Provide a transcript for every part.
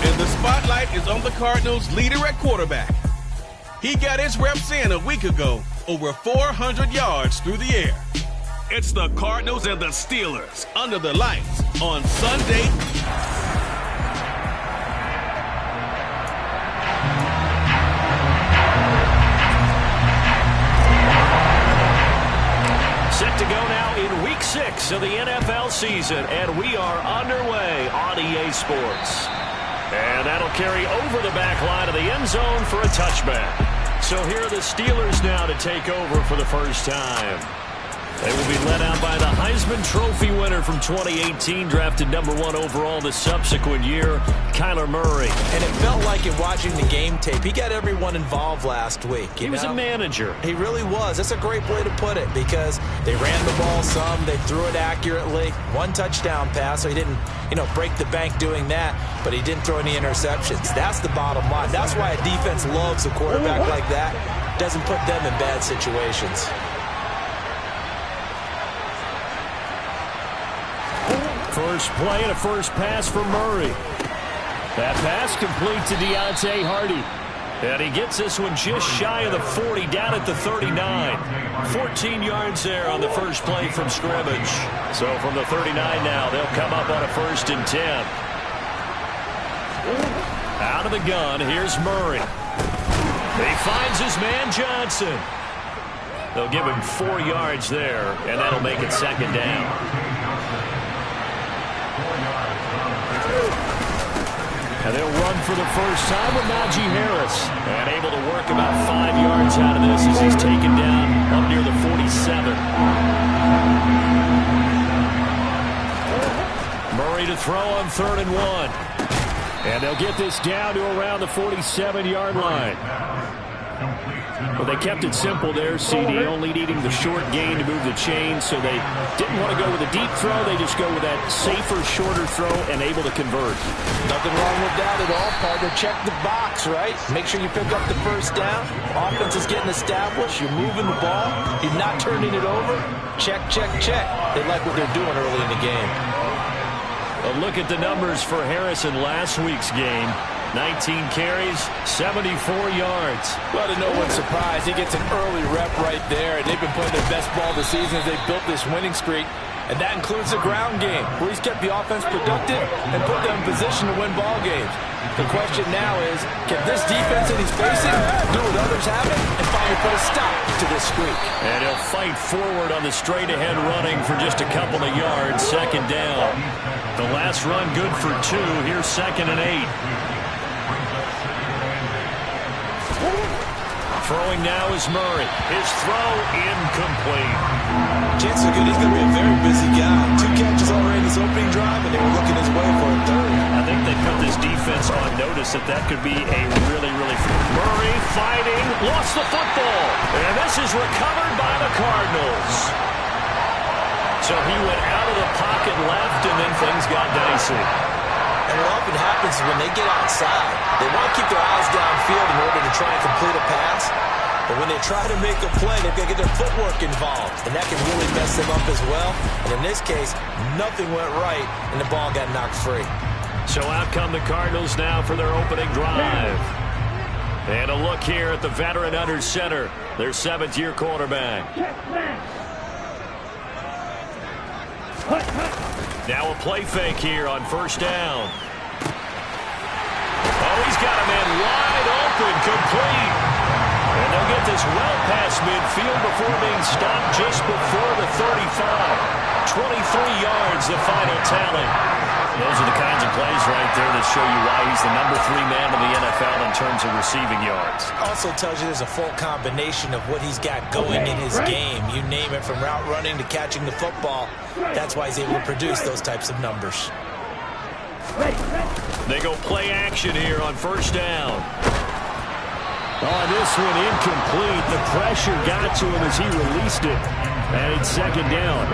And the spotlight is on the Cardinals' leader at quarterback. He got his reps in a week ago, over 400 yards through the air. It's the Cardinals and the Steelers under the lights on Sunday. Set to go now in Week 6 of the NFL season, and we are underway on EA Sports. And that'll carry over the back line of the end zone for a touchback. So here are the Steelers now to take over for the first time. They will be led out by the Heisman Trophy winner from 2018, drafted #1 overall the subsequent year, Kyler Murray. And it felt like in watching the game tape, he got everyone involved last week. He was a manager. He really was. That's a great way to put it, because they ran the ball some, they threw it accurately. One touchdown pass, so he didn't, break the bank doing that, but he didn't throw any interceptions. That's the bottom line. That's why a defense loves a quarterback like that. Doesn't put them in bad situations. First play and a first pass for Murray. That pass complete to Deontay Hardy. And he gets this one just shy of the 40, down at the 39. 14 yards there on the first play from scrimmage. So from the 39 now, they'll come up on a 1st and 10. Out of the gun, here's Murray. He finds his man Johnson. They'll give him 4 yards there, and that'll make it 2nd down. And they'll run for the first time with Najee Harris. And able to work about 5 yards out of this as he's taken down up near the 47. Murray to throw on 3rd and 1. And they'll get this down to around the 47-yard line. Well, they kept it simple there, CD, only needing the short gain to move the chains, so they didn't want to go with a deep throw. They just go with that safer, shorter throw and able to convert. Nothing wrong with that at all, partner. Check the box, right? Make sure you pick up the first down. Offense is getting established. You're moving the ball. You're not turning it over. Check, check, check. They like what they're doing early in the game. A look at the numbers for Harris in last week's game. 19 carries, 74 yards. Well, to no one's surprise, he gets an early rep right there, and they've been playing their best ball this season as they've built this winning streak. And that includes the ground game, where he's kept the offense productive and put them in position to win ball games. The question now is, can this defense that he's facing do what others haven't and finally put a stop to this streak? And he'll fight forward on the straight-ahead running for just a couple of yards, 2nd down. The last run good for 2. Here's 2nd and 8. Throwing now is Murray. His throw incomplete. Chances are good he's going to be a very busy guy. 2 catches already in his opening drive, and they were looking his way for a 3rd. I think they put this defense on notice that could be a really Murray fighting, lost the football. And this is recovered by the Cardinals. So he went out of the pocket left, and then things got dicey. And what often happens is when they get outside, they want to keep their eyes downfield in order to try and complete a pass. But when they try to make a play, they've got to get their footwork involved. And that can really mess them up as well. And in this case, nothing went right, and the ball got knocked free. So out come the Cardinals now for their opening drive. And a look here at the veteran under center, their 7th-year quarterback. Now a play fake here on 1st down. Oh, he's got a man wide open, complete. And they'll get this well past midfield before being stopped just before the 35. 23 yards, the final tally. Those are the kinds of plays right there that show you why he's the #3 man in the NFL in terms of receiving yards. Also tells you there's a full combination of what he's got going in his game. You name it, from route running to catching the football. That's why he's able to produce those types of numbers. They go play action here on 1st down. Oh, this one incomplete. The pressure got to him as he released it. And it's 2nd down.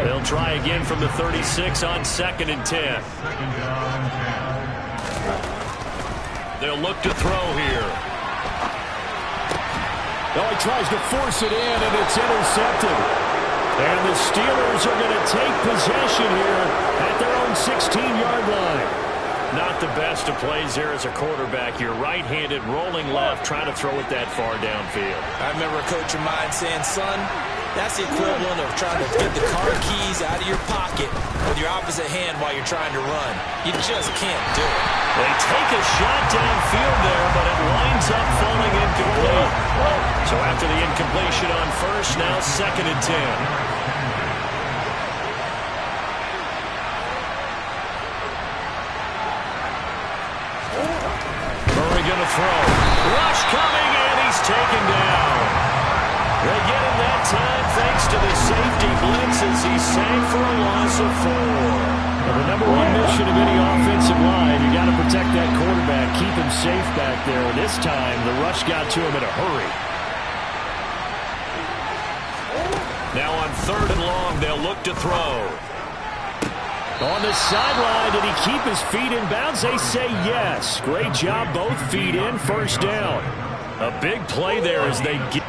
They'll try again from the 36 on 2nd and 10. They'll look to throw here. Oh, he tries to force it in, and it's intercepted. And the Steelers are going to take possession here at their own 16-yard line. Not the best of plays there as a quarterback. You're right-handed, rolling left, trying to throw it that far downfield. I remember a coach of mine saying, son, that's the equivalent of trying to get the car keys out of your pocket with your opposite hand while you're trying to run. You just can't do it. They take a shot downfield there, but it winds up falling incomplete. So after the incompletion on first, now 2nd and 10. Going to throw. Rush coming, and he's taken down. They get him that time thanks to the safety blitz as he sank for a loss of 4. Well, the number one mission of any offensive line, you got to protect that quarterback, keep him safe back there. This time, the rush got to him in a hurry. Now on 3rd and long, they'll look to throw. On the sideline, did he keep his feet in bounds? They say yes. Great job, both feet in, 1st down. A big play there as they get...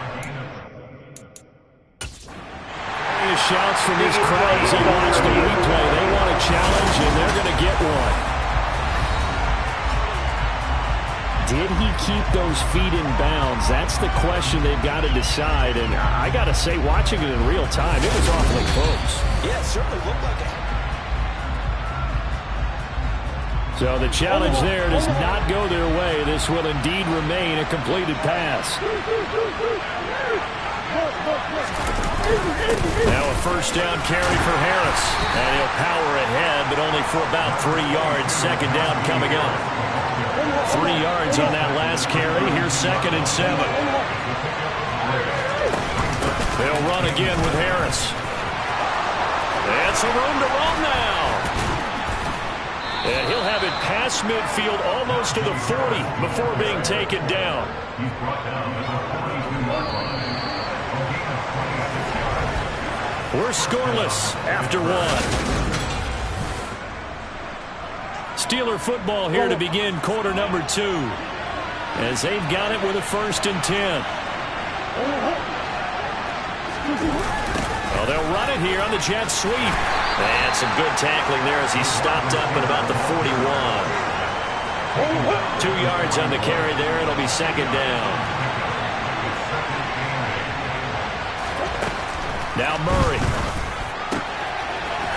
Shouts from this crowd as they watch the replay. They want a challenge, and they're going to get one. Did he keep those feet in bounds? That's the question they've got to decide. And I got to say, watching it in real time, it was awfully close. Yeah, it certainly looked like it. So the challenge there does not go their way. This will indeed remain a completed pass. Now a 1st down carry for Harris. And he'll power ahead, but only for about 3 yards. 2nd down coming up. 3 yards on that last carry. Here's 2nd and 7. They'll run again with Harris. And some room to run now. And he'll have it past midfield almost to the 40 before being taken down. We're scoreless after 1. Steeler football here to begin quarter number 2. As they've got it with a 1st and 10. Well, they'll run it here on the jet sweep. And some good tackling there as he stopped up at about the 41. 2 yards on the carry there. It'll be 2nd down. Now Murray.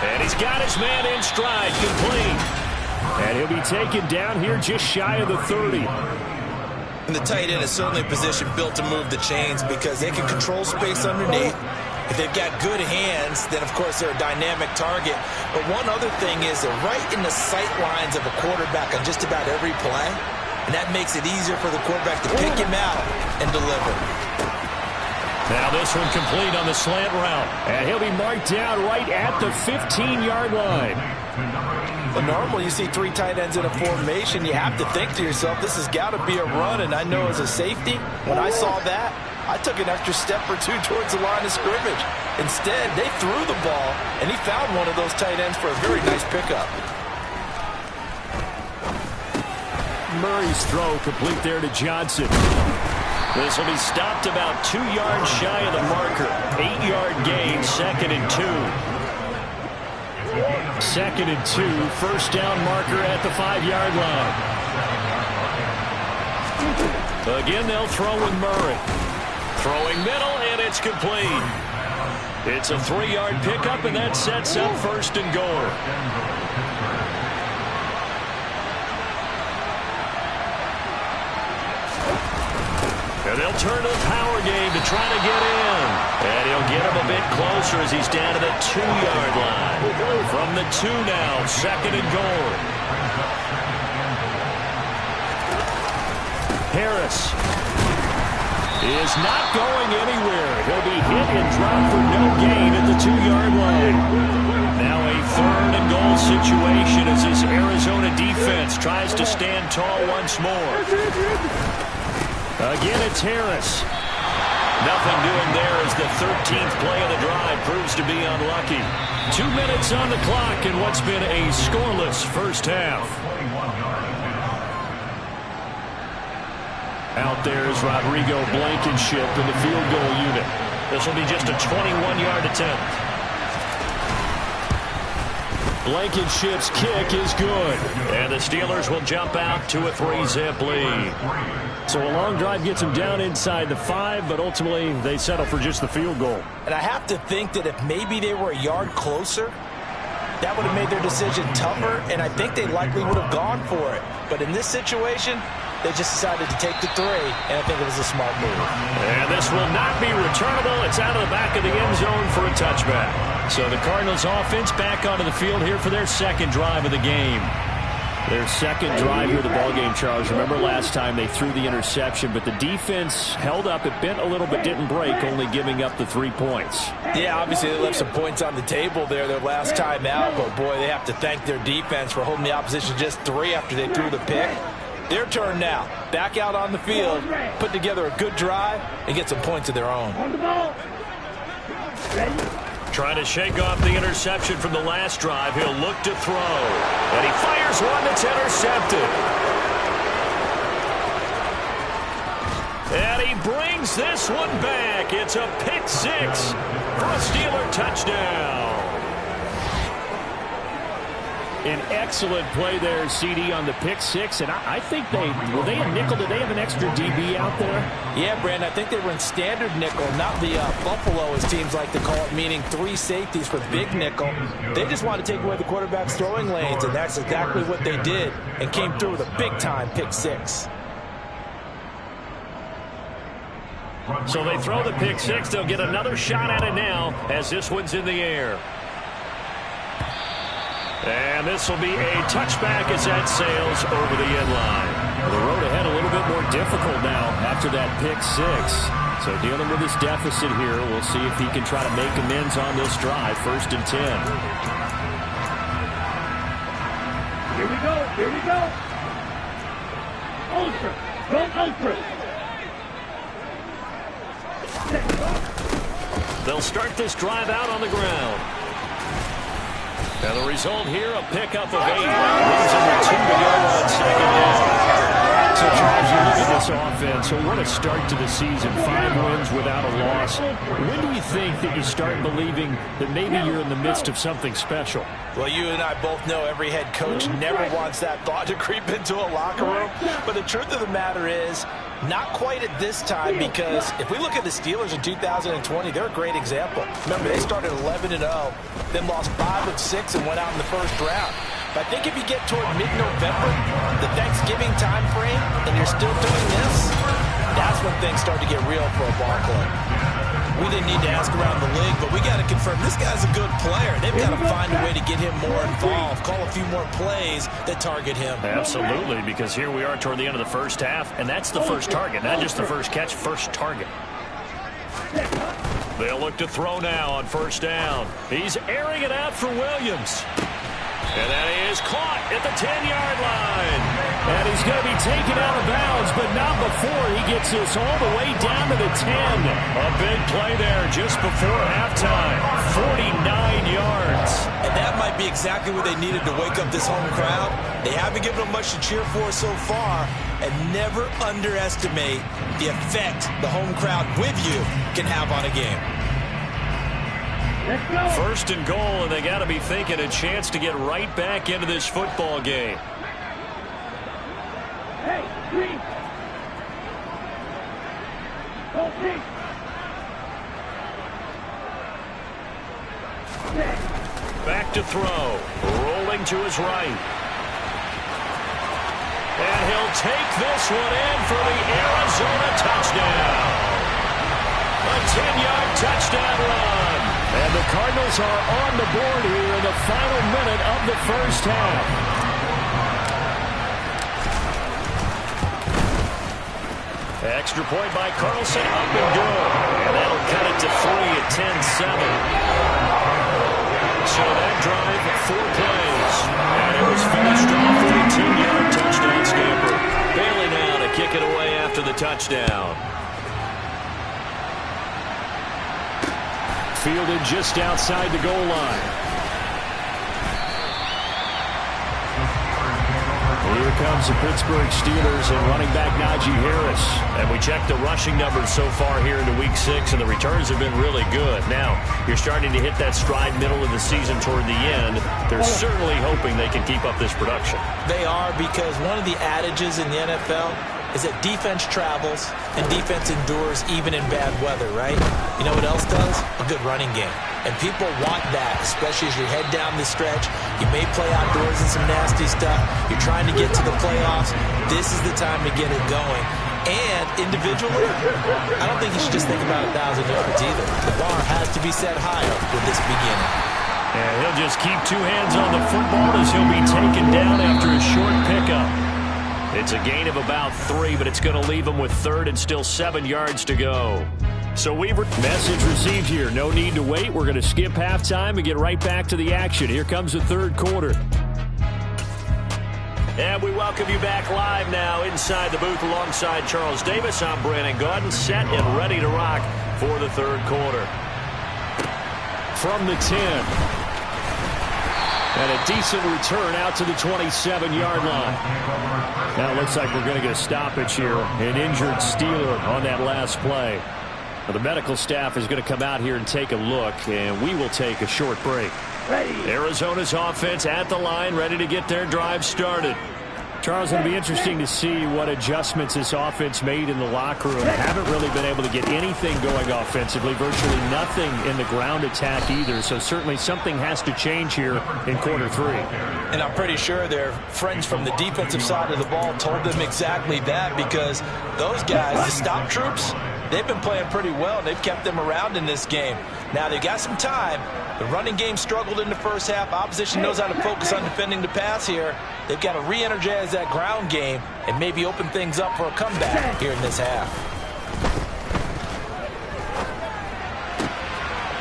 And he's got his man in stride, complete. And he'll be taken down here just shy of the 30. And the tight end is certainly a position built to move the chains because they can control space underneath. If they've got good hands, then, of course, they're a dynamic target. But one other thing is they're right in the sight lines of a quarterback on just about every play. And that makes it easier for the quarterback to pick him out and deliver. Now this one complete on the slant route. And he'll be marked down right at the 15-yard line. But normally you see 3 tight ends in a formation. You have to think to yourself, this has got to be a run. And I know as a safety, when I saw that, I took an extra step or 2 towards the line of scrimmage. Instead, they threw the ball, and he found one of those tight ends for a very nice pickup. Murray's throw complete there to Johnson. This will be stopped about 2 yards shy of the marker. 8-yard gain, 2nd and 2. 2nd and 2, 1st down marker at the 5-yard line. Again, they'll throw with Murray. Throwing middle, and it's complete. It's a 3-yard pickup, and that sets up 1st and goal. And they'll turn to the power game to try to get in. And he'll get him a bit closer as he's down to the 2-yard line. From the 2 now, 2nd and goal. Harris is not going anywhere. He'll be hit and dropped for no gain at the 2-yard line. Now a 3rd and goal situation as this Arizona defense tries to stand tall once more. Again, it's Harris. Nothing doing there as the 13th play of the drive proves to be unlucky. 2 minutes on the clock in what's been a scoreless first half. Out there is Rodrigo Blankenship in the field goal unit. This will be just a 21-yard attempt. Blankenship's kick is good. And the Steelers will jump out to a 3-zip lead. So a long drive gets them down inside the 5, but ultimately they settle for just the field goal. And I have to think that if maybe they were a yard closer, that would have made their decision tougher, and I think they likely would have gone for it. But in this situation, they just decided to take the 3, and I think it was a smart move. And this will not be returnable. It's out of the back of the end zone for a touchback. So the Cardinals offense back onto the field here for their second drive of the game. Their second drive here of the ballgame, Charles. Remember last time they threw the interception, but the defense held up. It bent a little but didn't break, only giving up the 3 points. Yeah, obviously they left some points on the table there their last time out, but boy, they have to thank their defense for holding the opposition just 3 after they threw the pick. Their turn now. Back out on the field, put together a good drive, and get some points of their own. Trying to shake off the interception from the last drive. He'll look to throw. And he fires one that's intercepted. And he brings this one back. It's a pick 6 for a Steeler touchdown. An excellent play there, CD, on the pick 6. And I think were they a nickel? Did they have an extra DB out there? Yeah, Brandon, I think they were in standard nickel, not the Buffalo, as teams like to call it, meaning 3 safeties for big nickel. They just want to take away the quarterback's throwing lanes, and that's exactly what they did, and came through with a big-time pick 6. So they throw the pick 6. They'll get another shot at it now as this one's in the air. And this will be a touchback as that sails over the end line. The road ahead a little bit more difficult now after that pick 6. So dealing with this deficit here, we'll see if he can try to make amends on this drive. 1st and 10. Here we go. Here we go. Ultra. Go Ultra. They'll start this drive out on the ground. And the result here, a pickup of 8. Leaves them with 2 to go on 2nd down. So, Charles, you look at this offense. So what a start to the season. 5 wins without a loss. When do you think that you start believing that maybe you're in the midst of something special? Well, you and I both know every head coach never wants that thought to creep into a locker room. But the truth of the matter is, not quite at this time, because if we look at the Steelers in 2020, they're a great example. Remember, they started 11-0, then lost 5 of 6 and went out in the 1st round. But I think if you get toward mid-November, the Thanksgiving time frame, and you're still doing this, that's when things start to get real for a ball club. We didn't need to ask around the league, but we got to confirm this guy's a good player. They've got to find a way to get him more involved, call a few more plays that target him. Absolutely, because here we are toward the end of the 1st half, and that's the first target, not just the first catch, first target. They'll look to throw now on 1st down. He's airing it out for Williams. And that is caught at the 10-yard line. And he's going to be taken out of bounds, but not before he gets this all the way down to the 10. A big play there just before halftime. 49 yards. And that might be exactly what they needed to wake up this home crowd. They haven't given them much to cheer for so far. And never underestimate the effect the home crowd with you can have on a game. 1st and goal, and they got to be thinking a chance to get right back into this football game. Hey, green. Go pink. Back to throw. Rolling to his right. And he'll take this one in for the Arizona touchdown. A 10-yard touchdown run. And the Cardinals are on the board here in the final minute of the 1st half. Extra point by Carlson, up and good. And that'll cut it to 3 at 10-7. So that drive, 4 plays. And it was finished off with a 10-yard touchdown scamper. Bailey now to kick it away after the touchdown. Fielded just outside the goal line. Here comes the Pittsburgh Steelers and running back Najee Harris. And we checked the rushing numbers so far here into Week 6, and the returns have been really good. Now, you're starting to hit that stride middle of the season toward the end. They're certainly hoping they can keep up this production. They are, because one of the adages in the NFL is that defense travels and defense endures even in bad weather, right? You know what else does? A good running game. And people want that, especially as you head down the stretch. You may play outdoors in some nasty stuff. You're trying to get to the playoffs. This is the time to get it going. And individually, I don't think you should just think about 1,000 yards either. The bar has to be set higher with this beginning. And he'll just keep two hands on the football as he'll be taken down after a short pickup. It's a gain of about 3, but it's going to leave him with 3rd and still 7 yards to go. So message received here. No need to wait. We're going to skip halftime and get right back to the action. Here comes the third quarter. And we welcome you back live now inside the booth alongside Charles Davis. I'm Brandon Gaudin, set and ready to rock for the third quarter. From the 10. And a decent return out to the 27-yard line. Now it looks like we're going to get a stoppage here. An injured Steeler on that last play. Well, the medical staff is going to come out here and take a look, and we will take a short break. Arizona's offense at the line, ready to get their drive started. Charles, it'll be interesting to see what adjustments this offense made in the locker room. Haven't really been able to get anything going offensively, virtually nothing in the ground attack either. So certainly something has to change here in quarter 3. And I'm pretty sure their friends from the defensive side of the ball told them exactly that, because those guys, the stop troops, they've been playing pretty well, and they've kept them around in this game. Now, they've got some time. The running game struggled in the first half. Opposition knows how to focus on defending the pass here. They've got to re-energize that ground game and maybe open things up for a comeback here in this half.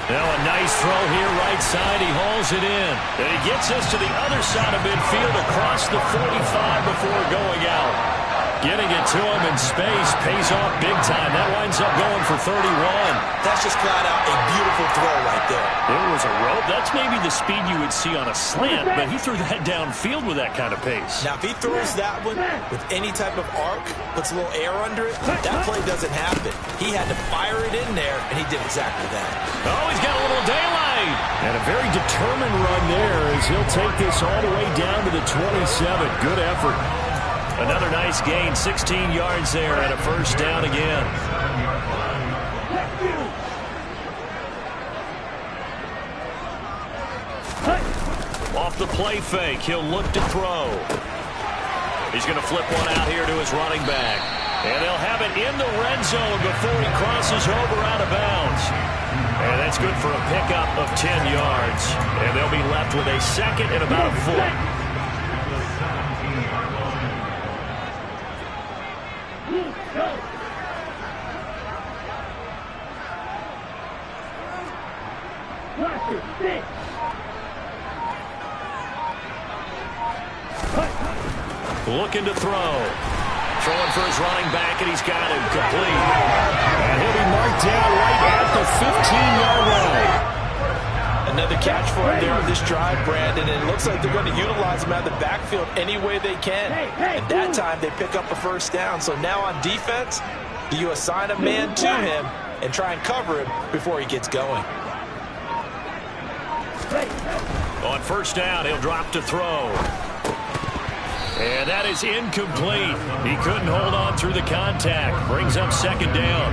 Now a nice throw here, right side. He hauls it in. And he gets us to the other side of midfield across the 45 before going out. Getting it to him in space pays off big time. That winds up going for 31. That's just flat out a beautiful throw right there. It was a rope. That's maybe the speed you would see on a slant, but he threw that downfield with that kind of pace. Now, if he throws that one with any type of arc, puts a little air under it, that play doesn't happen. He had to fire it in there, and he did exactly that. Oh, he's got a little daylight. And a very determined run there as he'll take this all the way down to the 27. Good effort. Another nice gain, 16 yards there and a first down again. Off the play fake, he'll look to throw. He's going to flip one out here to his running back. And they'll have it in the red zone before he crosses over out of bounds. And that's good for a pickup of 10 yards. And they'll be left with a second and about a foot. Looking to throw. Throwing for his running back, and he's got him complete. And he'll be marked down right at the 15-yard line. Another catch for him there on this drive, Brandon, and it looks like they're going to utilize him out of the backfield any way they can. And that time they pick up a first down. So now on defense, do you assign a man to him and try and cover him before he gets going? On first down, he'll drop to throw. And that is incomplete. He couldn't hold on through the contact. Brings up second down.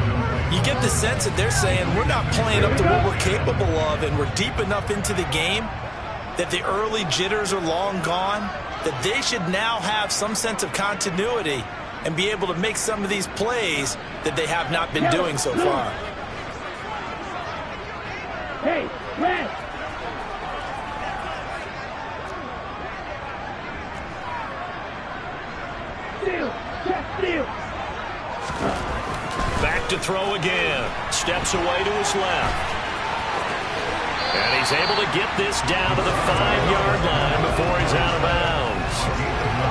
You get the sense that they're saying we're not playing up to what we're capable of, and we're deep enough into the game that the early jitters are long gone, that they should now have some sense of continuity and be able to make some of these plays that they have not been doing so far. Hey, red! Back to throw again. Steps away to his left. And he's able to get this down to the 5-yard line before he's out of bounds.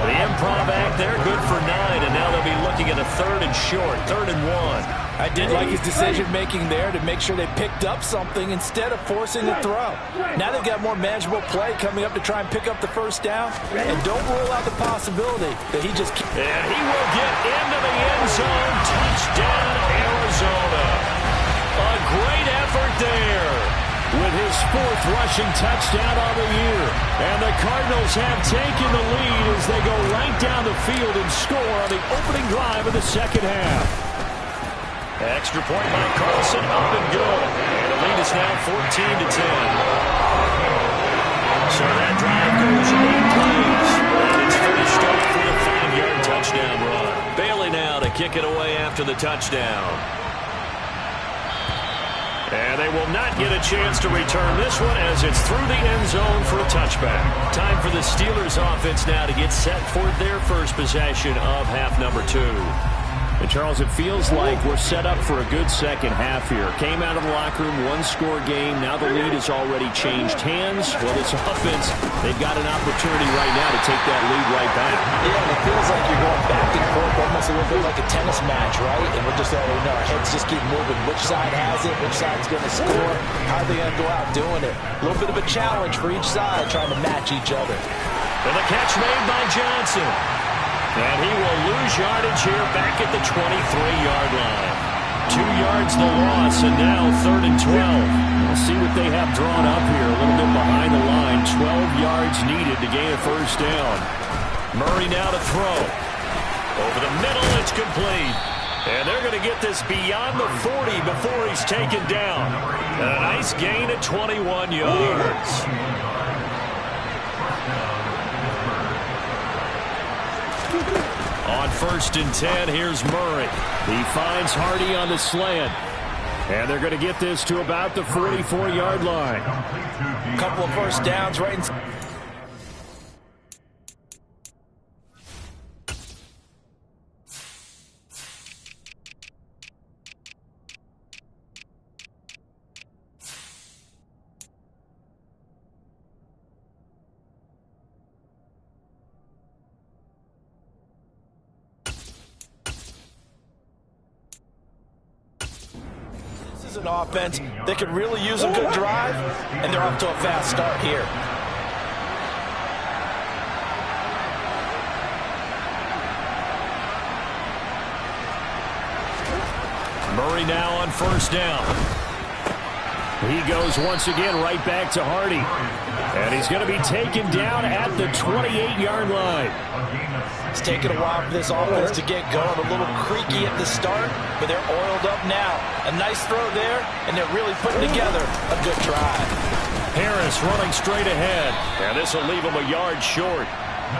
The improv act there, good for 9, and now they'll be looking at a third and short, 3rd and 1. I did like his decision-making there to make sure they picked up something instead of forcing a throw. Now they've got more manageable play coming up to try and pick up the first down. And don't rule out the possibility that he just... And he will get into the end zone. Touchdown, Arizona. A great effort there with his 4th rushing touchdown on the year. And the Cardinals have taken the lead as they go right down the field and score on the opening drive of the second half. Extra point by Carlson, up and good. And the lead is now 14-10. So that drive goes 8 plays. And it's finished up for the 5-yard touchdown run. Bailey now to kick it away after the touchdown. And they will not get a chance to return this one as it's through the end zone for a touchback. Time for the Steelers offense now to get set for their first possession of half number 2. And Charles, it feels like we're set up for a good second half here. Came out of the locker room, 1-score game. Now the lead has already changed hands. Well, this offense, they've got an opportunity right now to take that lead right back. Yeah, and it feels like you're going back and forth, almost a little bit like a tennis match, right? And we're just all, our heads just keep moving. Which side has it? Which side's going to score? How are they going to go out doing it? A little bit of a challenge for each side, trying to match each other. And the catch made by Johnson. And he will lose yardage here back at the 23-yard line. 2 yards the loss, and now 3rd and 12. We'll see what they have drawn up here. A little bit behind the line. 12 yards needed to gain a first down. Murray now to throw. Over the middle, it's complete. And they're going to get this beyond the 40 before he's taken down. And a nice gain at 21 yards. On 1st and 10, here's Murray. He finds Hardy on the slant. And they're going to get this to about the 44-yard line. A couple of first downs right in... an offense that could really use a good drive, and they're off to a fast start here. Murray now on 1st down. He goes once again right back to Hardy. And he's going to be taken down at the 28-yard line. It's taken a while for this offense to get going. A little creaky at the start, but they're oiled up now. A nice throw there, and they're really putting together a good drive. Harris running straight ahead. And this will leave him a yard short.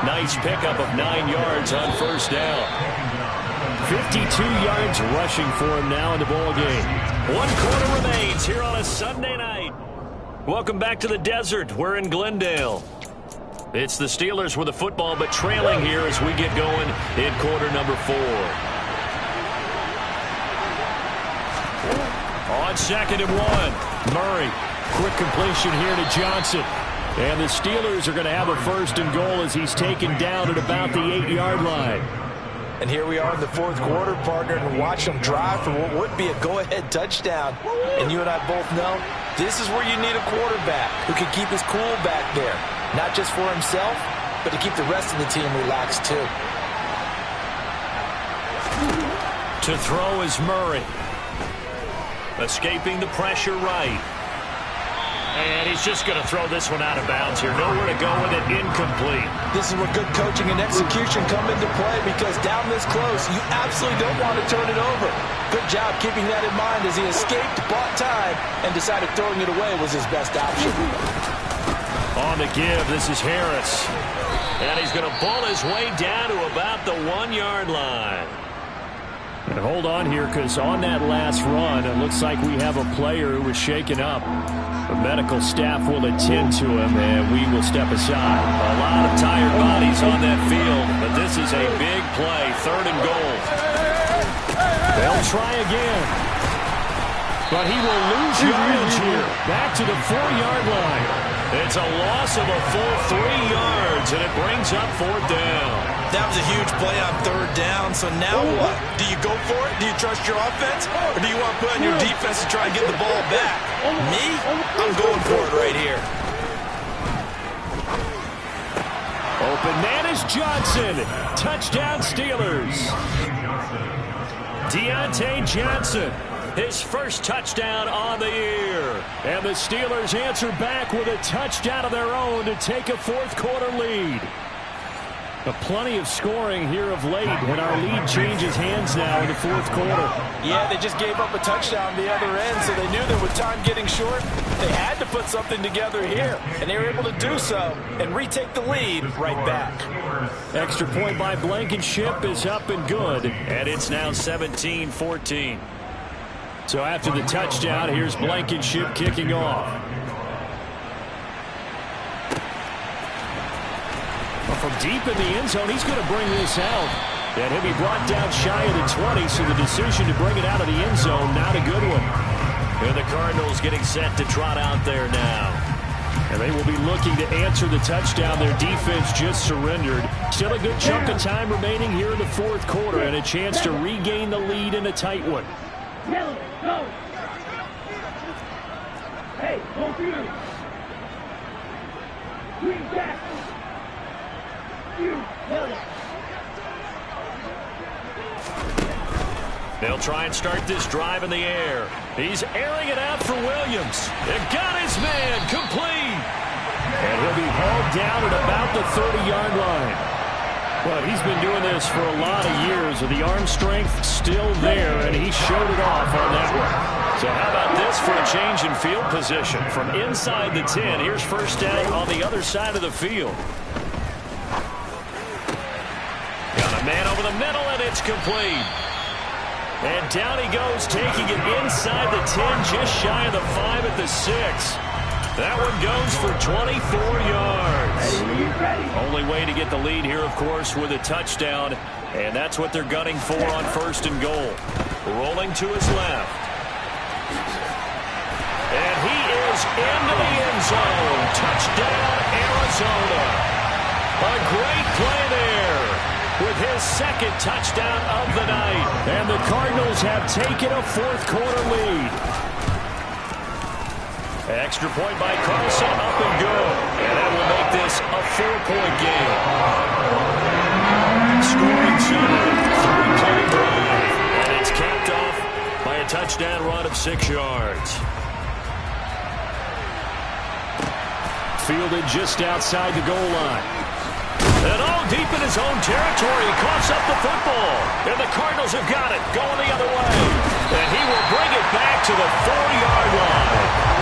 Nice pickup of 9 yards on 1st down. 52 yards rushing for him now in the ball game. 1 quarter remains here on a Sunday night. Welcome back to the desert. We're in Glendale. It's the Steelers with the football, but trailing here as we get going in quarter number 4. On 2nd and 1, Murray. Quick completion here to Johnson. And the Steelers are going to have a 1st and goal as he's taken down at about the 8-yard line. And here we are in the 4th quarter, partner, and watch them drive for what would be a go-ahead touchdown. And you and I both know this is where you need a quarterback who can keep his cool back there. Not just for himself, but to keep the rest of the team relaxed too. To throw is Murray. Escaping the pressure right. And he's just going to throw this one out of bounds here. Nowhere to go with it. Incomplete. This is where good coaching and execution come into play, because down this close, you absolutely don't want to turn it over. Good job keeping that in mind as he escaped, bought time, and decided throwing it away was his best option. On the give, this is Harris. And he's going to ball his way down to about the 1-yard line. And hold on here, because on that last run, it looks like we have a player who was shaken up. The medical staff will attend to him, and we will step aside. A lot of tired bodies on that field, but this is a big play, 3rd and goal. They'll try again. But he will lose yardage here, back to the 4-yard line. It's a loss of a full 3 yards, and it brings up 4th down. That was a huge play on 3rd down, so now what? Do you go for it? Do you trust your offense? Or do you want to put on your defense to try and get the ball back? Me? I'm going for it right here. Open man is Johnson. Touchdown Steelers. Deontay Johnson, his first touchdown on the year. And the Steelers answer back with a touchdown of their own to take a 4th quarter lead. But plenty of scoring here of late, and our lead changes hands now in the 4th quarter. Yeah, they just gave up a touchdown on the other end, so they knew that with time getting short, they had to put something together here. And they were able to do so and retake the lead right back. Extra point by Blankenship is up and good, and it's now 17-14. So after the touchdown, here's Blankenship kicking off. From deep in the end zone, he's going to bring this out. And he'll be brought down shy of the 20, so the decision to bring it out of the end zone, not a good one. And the Cardinals getting set to trot out there now. And they will be looking to answer the touchdown their defense just surrendered. Still a good chunk of time remaining here in the 4th quarter, and a chance to regain the lead in a tight one. Go. Hey, don't you. Green back. They'll try and start this drive in the air. He's airing it out for Williams. It got his man complete. And he'll be hauled down at about the 30-yard line. But he's been doing this for a lot of years with the arm strength still there, and he showed it off on that one. So how about this for a change in field position? From inside the 10, here's 1st down on the other side of the field. Got a man over the middle, and it's complete. And down he goes, taking it inside the 10, just shy of the 5 at the 6. That one goes for 24 yards. Only way to get the lead here, of course, with a touchdown. And that's what they're gunning for on 1st and goal. Rolling to his left. And he is into the end zone. Touchdown, Arizona. A great play there with his 2nd touchdown of the night. And the Cardinals have taken a 4th quarter lead. Extra point by Carlson, up and good. And that will make this a 4-point game. Scoring center, 3-play drive. And it's capped off by a touchdown run of 6 yards. Fielded just outside the goal line. And all deep in his own territory, he coughs up the football. And the Cardinals have got it, going the other way. And he will bring it back to the 4-yard line.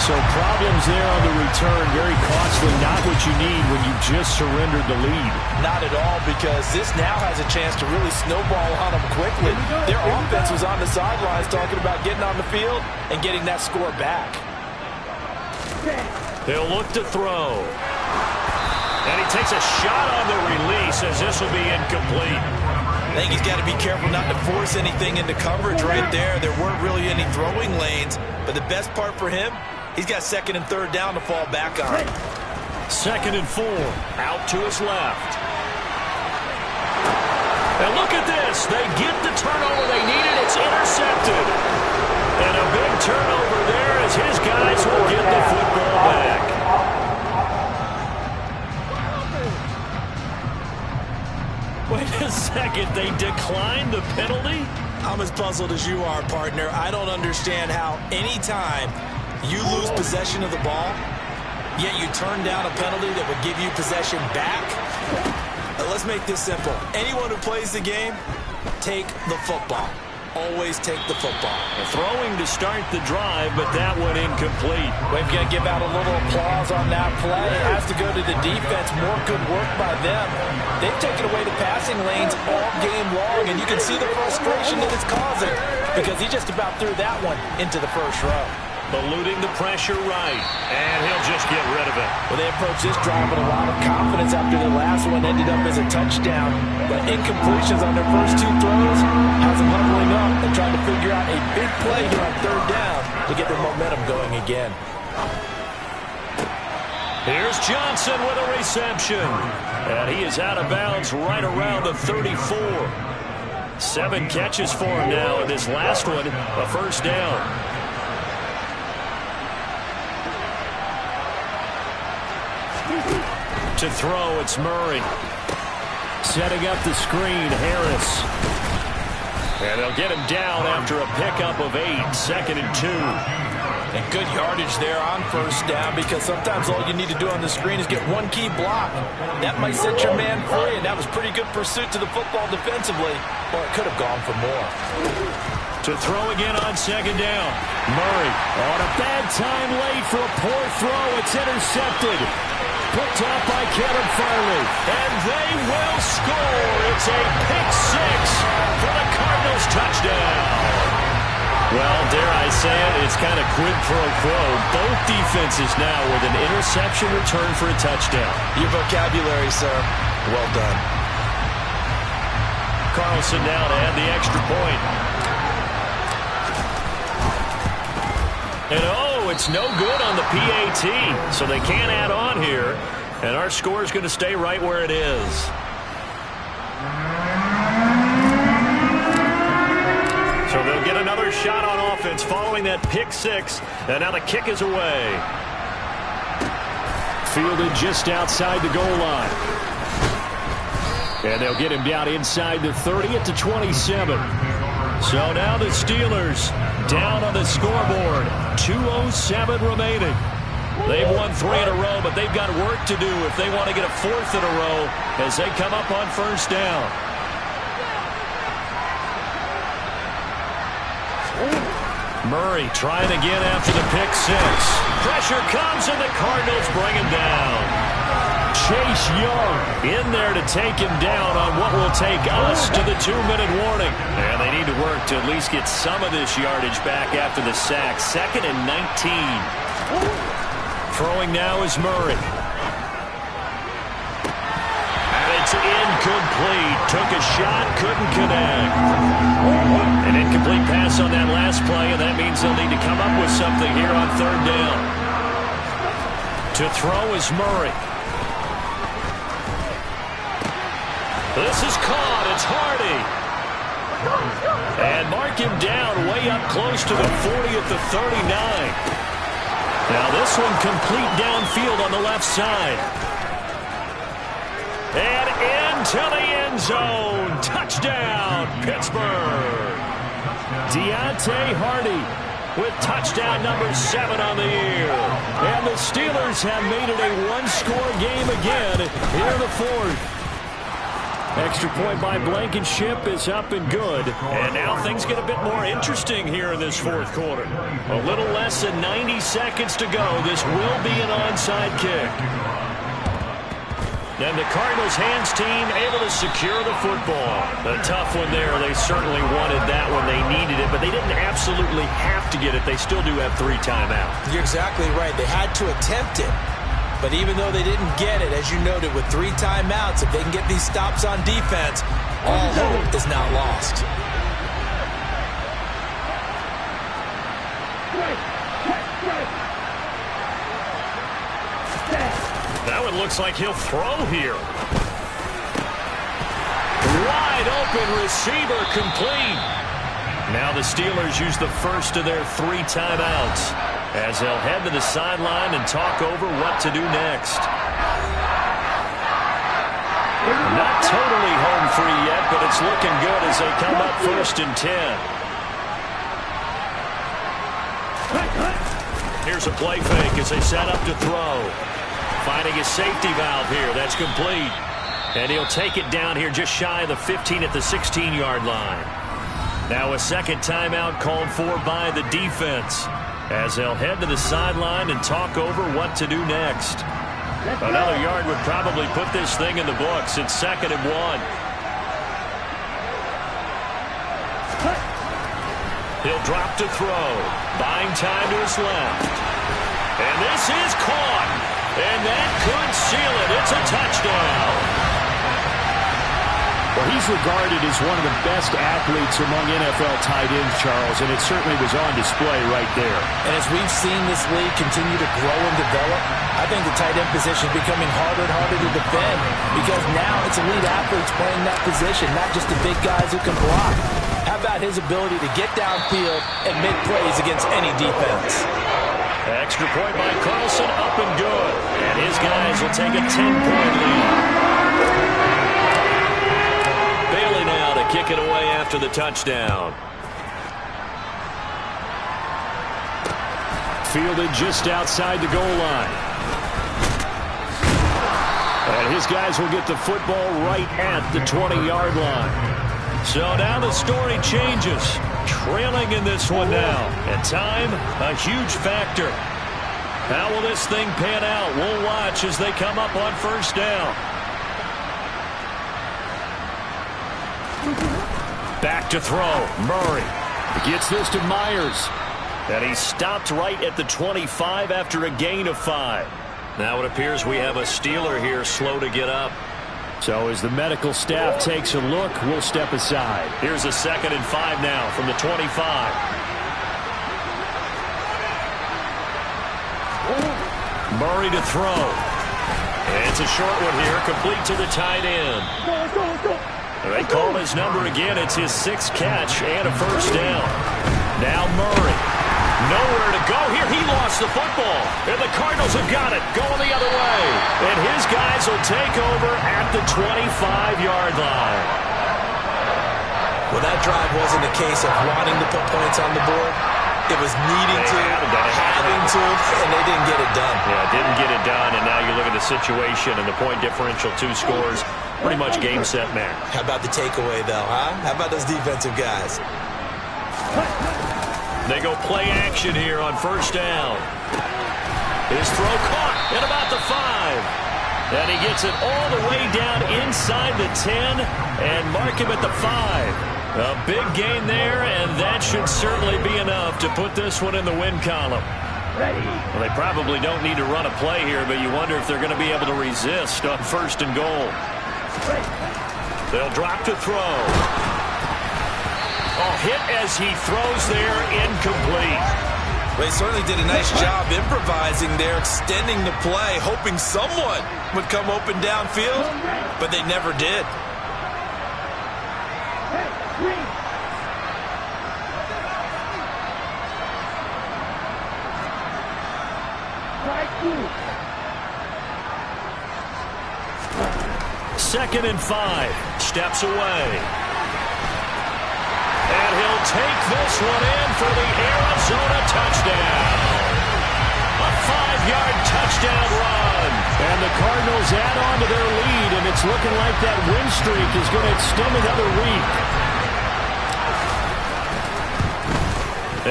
So problems there on the return, very costly, not what you need when you just surrendered the lead. Not at all, because this now has a chance to really snowball on them quickly. Their offense was on the sidelines talking about getting on the field and getting that score back. He'll look to throw. And he takes a shot on the release as this will be incomplete. I think he's got to be careful not to force anything into coverage right there. There weren't really any throwing lanes, but the best part for him, he's got 2nd and 3rd down to fall back on. 2nd and 4, out to his left. And look at this. They get the turnover they needed. It's intercepted. And a big turnover there as his guys will get the football back. Wait a second. They declined the penalty? I'm as puzzled as you are, partner. I don't understand how any time you lose possession of the ball, yet you turn down a penalty that would give you possession back. Let's make this simple. Anyone who plays the game, take the football. Always take the football. Throwing to start the drive, but that one incomplete. We've got to give out a little applause on that play. It has to go to the defense. More good work by them. They've taken away the passing lanes all game long, and you can see the frustration that it's causing because he just about threw that one into the 1st row. eluding the pressure right. And he'll just get rid of it. Well, they approached this drive with a lot of confidence after the last one ended up as a touchdown. But incompletions on their first two throws has them huddling up and trying to figure out a big play here on third down to get their momentum going again. Here's Johnson with a reception. And he is out of bounds right around the 34. 7 catches for him now, and this last one, a first down. To throw, it's Murray. Setting up the screen, Harris. And they'll get him down after a pickup of 8, 2nd and 2. And good yardage there on first down, because sometimes all you need to do on the screen is get one key block. That might set your man free, and that was pretty good pursuit to the football defensively, or it could have gone for more. To throw again on 2nd down. Murray on a bad time late for a poor throw. It's intercepted. Picked off by Kevin Farley. And they will score. It's a pick 6 for the Cardinals touchdown. Well, dare I say it, it's kind of quid pro quo. Both defenses now with an interception return for a touchdown. Your vocabulary, sir. Well done. Carlson now to add the extra point. And oh, it's no good on the PAT, so they can't add on here. And our score is going to stay right where it is. So they'll get another shot on offense following that pick 6. And now the kick is away. Fielded just outside the goal line. And they'll get him down inside the 30 at the 27. So now the Steelers down on the scoreboard. 2:07 remaining. They've won 3 in a row, but they've got work to do if they want to get a 4th in a row as they come up on first down. Murray trying again after the pick 6. Pressure comes and the Cardinals bring him down. Chase Young in there to take him down on what will take us to the 2-minute warning. And they need to work to at least get some of this yardage back after the sack. 2nd and 19. Throwing now is Murray. And it's incomplete. Took a shot, couldn't connect. An incomplete pass on that last play, and that means they'll need to come up with something here on third down. To throw is Murray. This is caught. It's Hardy. And mark him down way up close to the 40 at the 39. Now this one complete downfield on the left side. And into the end zone. Touchdown, Pittsburgh. Deontay Hardy with touchdown number 7 on the year. And the Steelers have made it a one-score game again here in the 4th. Extra point by Blankenship is up and good. And now things get a bit more interesting here in this 4th quarter. A little less than 90 seconds to go. This will be an onside kick. And the Cardinals hands team able to secure the football. A tough one there. They certainly wanted that when they needed it, but they didn't absolutely have to get it. They still do have 3 timeouts. You're exactly right. They had to attempt it. But even though they didn't get it, as you noted, with 3 timeouts, if they can get these stops on defense, all hope is not lost. That one looks like he'll throw here. Wide open receiver complete. Now the Steelers use the first of their 3 timeouts as they'll head to the sideline and talk over what to do next. Not totally home free yet, but it's looking good as they come up 1st and 10. Here's a play fake as they set up to throw. Finding his safety valve here. That's complete. And he'll take it down here just shy of the 15 at the 16-yard line. Now a second timeout called for by the defense as they'll head to the sideline and talk over what to do next. Another yard would probably put this thing in the books. It's 2nd and 1. He'll drop to throw. Buying time to his left. And this is caught. And that could seal it. It's a touchdown. Well, he's regarded as one of the best athletes among NFL tight ends, Charles, and it certainly was on display right there. And as we've seen this league continue to grow and develop, I think the tight end position is becoming harder and harder to defend because now it's elite athletes playing that position, not just the big guys who can block. How about his ability to get downfield and make plays against any defense? Extra point by Carlson, up and good. And his guys will take a 10-point lead. Bailey now to kick it away after the touchdown. Fielded just outside the goal line. And his guys will get the football right at the 20-yard line. So now the story changes. Trailing in this one now. And time, a huge factor. How will this thing pan out? We'll watch as they come up on first down. Back to throw. Murray Gets this to Myers. And he stopped right at the 25 after a gain of 5. Now it appears we have a Steeler here slow to get up. So as the medical staff takes a look, we'll step aside. Here's a 2nd and 5 now from the 25. Murray to throw. And it's a short one here, complete to the tight end. They call his number again. It's his 6th catch and a first down. Now Murray. Nowhere to go here. He lost the football. And the Cardinals have got it. Going the other way. And his guys will take over at the 25-yard line. Well, that drive wasn't a case of wanting to put points on the board. It was needing to, having to, and they didn't get it done. Yeah, didn't get it done, and now you look at the situation and the point differential, 2 scores, pretty much game, set, match. How about the takeaway, though, huh? How about those defensive guys? They go play action here on first down. His throw caught at about the 5. And he gets it all the way down inside the 10 and mark him at the 5. A big gain there, and that should certainly be enough to put this one in the win column. Well, they probably don't need to run a play here, but you wonder if they're going to be able to resist on first and goal. They'll drop to throw. Oh, hit as he throws there, incomplete. They certainly did a nice job improvising there, extending the play, hoping someone would come open downfield, but they never did. Second and 5. Steps away. And he'll take this one in for the Arizona touchdown. A 5-yard touchdown run. And the Cardinals add on to their lead, and it's looking like that win streak is going to extend another week.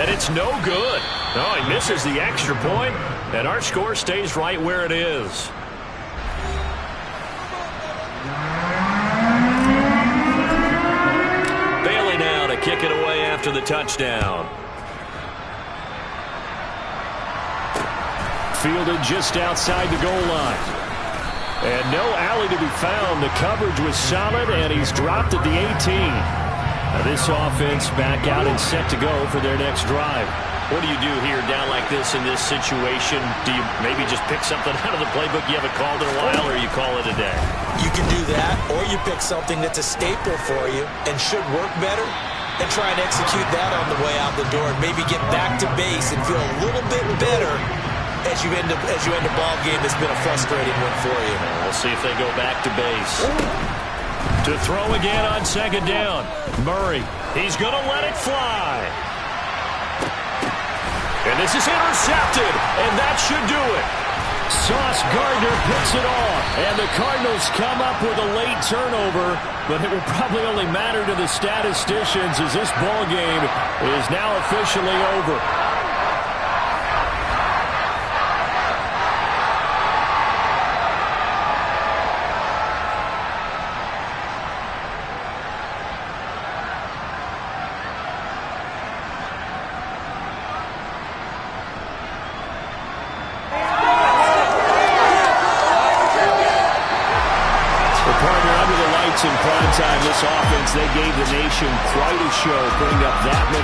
And it's no good. Oh, he misses the extra point, and our score stays right where it is. Bailey now to kick it away after the touchdown. Fielded just outside the goal line. And no alley to be found. The coverage was solid, and he's dropped at the 18. Now this offense back out and set to go for their next drive. What do you do here down like this in this situation? Do you maybe just pick something out of the playbook you haven't called in a while, or you call it a day? You can do that, or you pick something that's a staple for you and should work better and try and execute that on the way out the door and maybe get back to base and feel a little bit better as you end a ball game that's been a frustrating one for you. We'll see if they go back to base. To throw again on second down. Murray, he's going to let it fly. And this is intercepted, and that should do it. Sauce Gardner picks it off, and the Cardinals come up with a late turnover, but it will probably only matter to the statisticians as this ball game is now officially over. points in prime time. This offense, they gave the nation quite a show, putting up that many